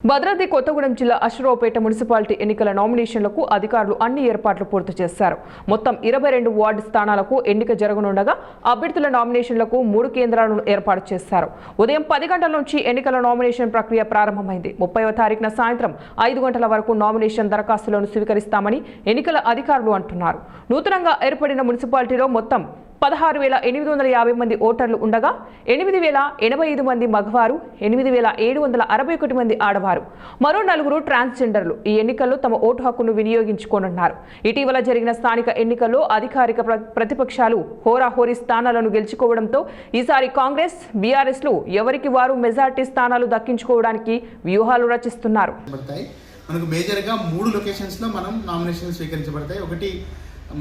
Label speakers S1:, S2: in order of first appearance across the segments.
S1: భద్రాద్రి కొత్తగూడెం జిల్లా అశ్వరావుపేట మున్సిపాలిటీ ఎన్నికల నామినేషన్లకు అధికారులు అన్ని ఏర్పాట్లు పూర్తి చేశారు. మొత్తం 22 వార్డు స్థానాలకు ఎన్నిక జరగనుండగా అభ్యర్థుల నామినేషన్లకు 3 కేంద్రాలను ఏర్పాటు చేశారు. ఉదయం 10 గంటల నుంచి ఎన్నికల నామినేషన్ ప్రక్రియ ప్రారంభమైంది. 30వ తారీఖున సాయంత్రం 5 గంటల వరకు నామినేషన్ దరఖాస్తులను స్వీకరిస్తామని ఎన్నికల అధికారులు అంటున్నారు. నూతనంగా ఏర్పడిన మున్సిపాలిటీలో మొత్తం 16,850 మంది ఓటర్లు ఉండగా 8,085 మంది మగవారు, 8,761 మంది ఆడవారు, మరో 4 ట్రాన్స్జెండర్లు ఈ ఎన్నికల్లో తమ ఓటు హక్కును వినియోగించుకోనున్నారు. ఇటీవల జరిగిన స్థానిక ఎన్నికల్లో అధికారిక ప్రతిపక్షాలు హోరాహోరీ స్థానాలను గెలుచుకోవడంతో ఈసారి కాంగ్రెస్, బీఆర్ఎస్లు ఎవరికి వారు మెజార్టీ స్థానాలు దక్కించుకోవడానికి వ్యూహాలు రచిస్తున్నారు.
S2: మనకు మేజర్గా 3 లొకేషన్స్లో మనం నామినేషన్ స్వీకరించబడతాయి. ఒకటి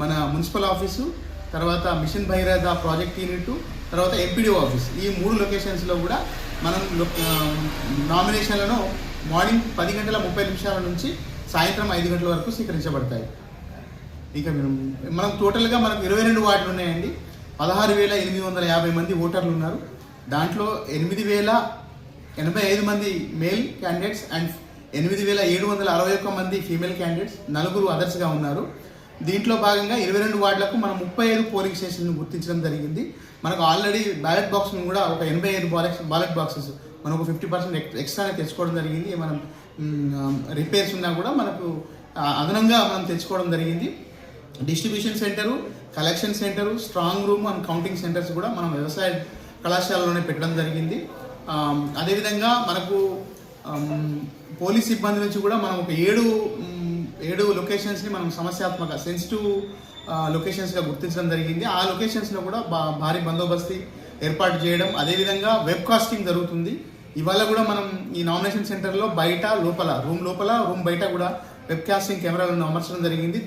S2: మన మున్సిపల్ ఆఫీసు, తర్వాత మిషన్ భగీరథ ప్రాజెక్ట్ యూనిట్, తర్వాత ఎంపీడీఓ ఆఫీస్. ఈ 3 లొకేషన్స్లో కూడా మనం నామినేషన్లను మార్నింగ్ 10:30 నుంచి సాయంత్రం 5 గంటల వరకు స్వీకరించబడతాయి. ఇక మనం టోటల్గా మనకు 22 వార్డులు ఉన్నాయండి. 16,850 మంది ఓటర్లు ఉన్నారు. దాంట్లో 8,085 మంది మేల్ క్యాండిడేట్స్ అండ్ 8,761 మంది ఫీమేల్ క్యాండిడేట్స్, 4 అదర్స్గా ఉన్నారు. దీంట్లో భాగంగా 22 వార్డులకు మనం 35 పోలింగ్ స్టేషన్లను గుర్తించడం జరిగింది. మనకు ఆల్రెడీ బ్యాలెట్ బాక్స్ను కూడా ఒక 85 బ్యాలెట్ బాక్సెస్ మనం ఒక 50% ఎక్స్ట్రానే తెచ్చుకోవడం జరిగింది. మనం రిపేర్స్ ఉన్నా కూడా మనకు అదనంగా మనం తెచ్చుకోవడం జరిగింది. Distribution centre, collection centre, strong room and counting centres కూడా మనం వ్యవసాయ కళాశాలలోనే పెట్టడం జరిగింది. అదేవిధంగా మనకు పోలీస్ సిబ్బంది నుంచి కూడా మనం ఒక 7 లొకేషన్స్ని మనం సమస్యాత్మక సెన్సిటివ్ లొకేషన్స్గా గుర్తించడం జరిగింది. ఆ లొకేషన్స్లో కూడా భారీ బందోబస్తు ఏర్పాటు చేయడం, అదేవిధంగా వెబ్ కాస్టింగ్ జరుగుతుంది. ఇవాళ కూడా మనం ఈ నామినేషన్ సెంటర్లో బయట, రూమ్ లోపల, రూమ్ బయట కూడా వెబ్ కాస్టింగ్ కెమెరాలను అమర్చడం జరిగింది.